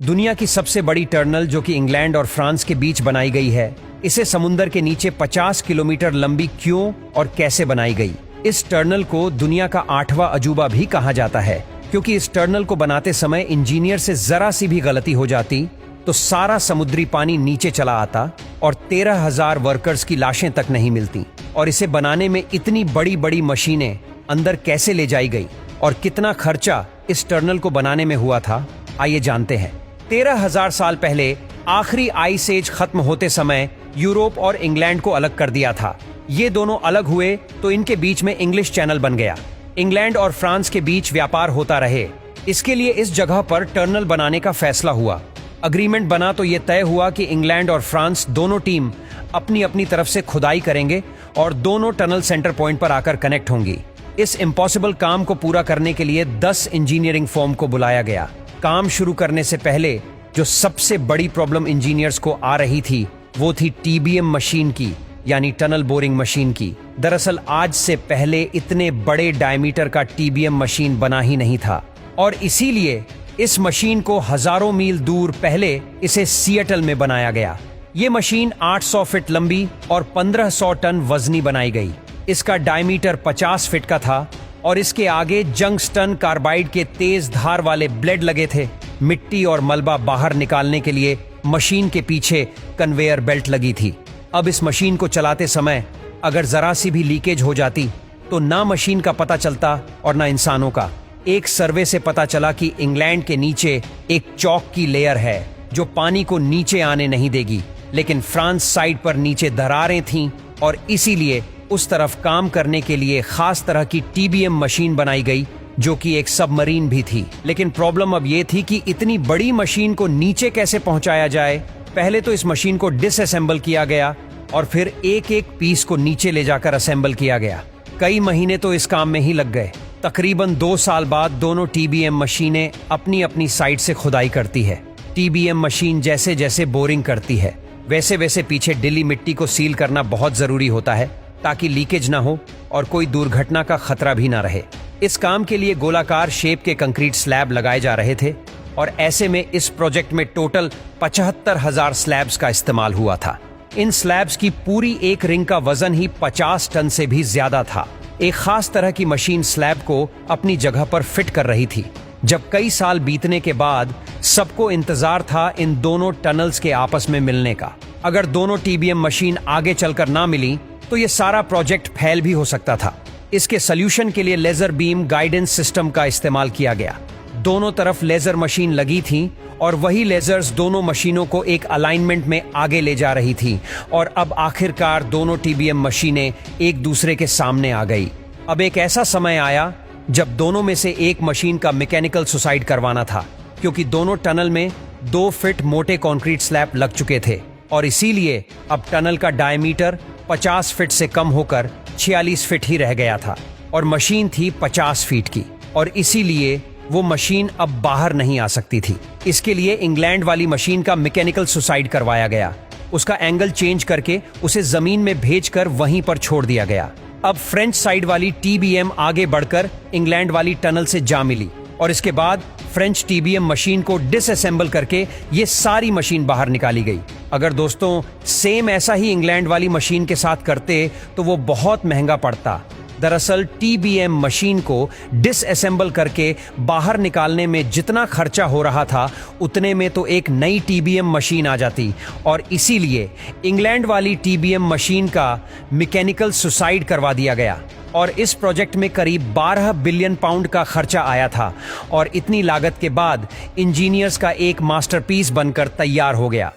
दुनिया की सबसे बड़ी टनल जो कि इंग्लैंड और फ्रांस के बीच बनाई गई है, इसे समुंदर के नीचे 50 किलोमीटर लंबी क्यों और कैसे बनाई गई? इस टनल को दुनिया का 8वां अजूबा भी कहा जाता है, क्योंकि इस टनल को बनाते समय इंजीनियर से जरा सी भी गलती हो जाती तो सारा समुद्री पानी नीचे चला आता और 13,000 वर्कर्स की लाशें तक नहीं मिलती। और इसे बनाने में इतनी बड़ी बड़ी मशीनें अंदर कैसे ले जाई गई और कितना खर्चा इस टनल को बनाने में हुआ था, आइए जानते हैं। 13,000 साल पहले आखिरी आइस एज खत्म होते समय यूरोप और इंग्लैंड को अलग कर दिया था। ये दोनों अलग हुए तो इनके बीच में इंग्लिश चैनल बन गया। इंग्लैंड और फ्रांस के बीच व्यापार होता रहे, इसके लिए इस जगह पर टनल बनाने का फैसला हुआ। अग्रीमेंट बना तो ये तय हुआ कि इंग्लैंड और फ्रांस दोनों टीम अपनी अपनी तरफ से खुदाई करेंगे और दोनों टनल सेंटर पॉइंट पर आकर कनेक्ट होंगी। इस इम्पॉसिबल काम को पूरा करने के लिए 10 इंजीनियरिंग फर्म को बुलाया गया। काम शुरू करने से पहले जो सबसे बड़ी प्रॉब्लम इंजीनियर्स को आ रही थी वो थी टीबीएम मशीन की, यानी टनल बोरिंग मशीन की। दरअसल आज से पहले इतने बड़े डायमीटर का टीबीएम मशीन बना ही नहीं था और इसीलिए इस मशीन को हजारों मील दूर पहले इसे सिएटल में बनाया गया। ये मशीन 800 फीट लंबी और 1500 टन वजनी बनाई गई। इसका डायमीटर 50 फीट का था और इसके आगे जंगस्टन कार्बाइड के तेज धार वाले ब्लेड लगे थे। मिट्टी और मलबा बाहर निकालने के लिए मशीन के पीछे कन्वेयर बेल्ट लगी थी। अब इस मशीन को चलाते समय अगर जरा सी भी लीकेज हो जाती तो ना मशीन का पता चलता और ना इंसानों का। एक सर्वे से पता चला कि इंग्लैंड के नीचे एक चौक की लेयर है जो पानी को नीचे आने नहीं देगी, लेकिन फ्रांस साइड पर नीचे दरारें थीं और इसीलिए उस तरफ काम करने के लिए खास तरह की टीबीएम मशीन बनाई गई जो कि एक सबमरीन भी थी। लेकिन प्रॉब्लम अब ये थी कि इतनी बड़ी मशीन को नीचे कैसे पहुंचाया जाए। पहले तो इस मशीन को डिसअसेंबल किया गया और फिर एक एक पीस को नीचे ले जाकर असेंबल किया गया। कई महीने तो इस काम में ही लग गए। तकरीबन 2 साल बाद दोनों टीबीएम मशीनें अपनी अपनी साइड से खुदाई करती है। टीबीएम मशीन जैसे जैसे बोरिंग करती है वैसे वैसे पीछे ढीली मिट्टी को सील करना बहुत जरूरी होता है ताकि लीकेज ना हो और कोई दुर्घटना का खतरा भी ना रहे। इस काम के लिए गोलाकार शेप के कंक्रीट स्लैब लगाए जा रहे थे और ऐसे में इस प्रोजेक्ट में टोटल 75,000 स्लैब्स का इस्तेमाल हुआ था। इन स्लैब्स की पूरी एक रिंग का वजन ही 50 टन से भी ज्यादा था। एक खास तरह की मशीन स्लैब को अपनी जगह पर फिट कर रही थी। जब कई साल बीतने के बाद सबको इंतजार था इन दोनों टनल्स के आपस में मिलने का। अगर दोनों टीबीएम मशीन आगे चलकर ना मिली तो ये सारा प्रोजेक्ट फेल भी हो सकता था। इसके सॉल्यूशन के लिए लेजर बीम गाइडेंस सिस्टम का इस्तेमाल किया गया। दोनों तरफ लेजर मशीन लगी थी और वही लेजर्स दोनों मशीनों को एक अलाइनमेंट में आगे ले जा रही थी और अब आखिरकार दोनों टीबीएम मशीनें एक दूसरे के सामने आ गई। अब एक ऐसा समय आया जब दोनों में से एक मशीन का मैकेनिकल सुसाइड करवाना था, क्योंकि दोनों टनल में 2 फीट मोटे कंक्रीट स्लैब लग चुके थे और इसीलिए अब टनल का डायमीटर 50 फीट से कम होकर 46 फीट ही रह गया था और मशीन थी 50 फीट की और इसीलिए वो मशीन अब बाहर नहीं आ सकती थी। इसके लिए इंग्लैंड वाली मशीन का मैकेनिकल सुसाइड करवाया गया। उसका एंगल चेंज करके उसे जमीन में भेजकर वहीं पर छोड़ दिया गया। अब फ्रेंच साइड वाली टीबीएम आगे बढ़कर इंग्लैंड वाली टनल से जा मिली और इसके बाद फ्रेंच टीबीएम मशीन को डिसअसेंबल करके ये सारी मशीन बाहर निकाली गई। अगर दोस्तों सेम ऐसा ही इंग्लैंड वाली मशीन के साथ करते तो वो बहुत महंगा पड़ता। दरअसल टीबीएम मशीन को डिसअसेंबल करके बाहर निकालने में जितना खर्चा हो रहा था उतने में तो एक नई टीबीएम मशीन आ जाती और इसीलिए इंग्लैंड वाली टीबीएम मशीन का मैकेनिकल सुसाइड करवा दिया गया और इस प्रोजेक्ट में करीब 12 बिलियन पाउंड का खर्चा आया था और इतनी लागत के बाद इंजीनियर्स का एक मास्टरपीस बनकर तैयार हो गया।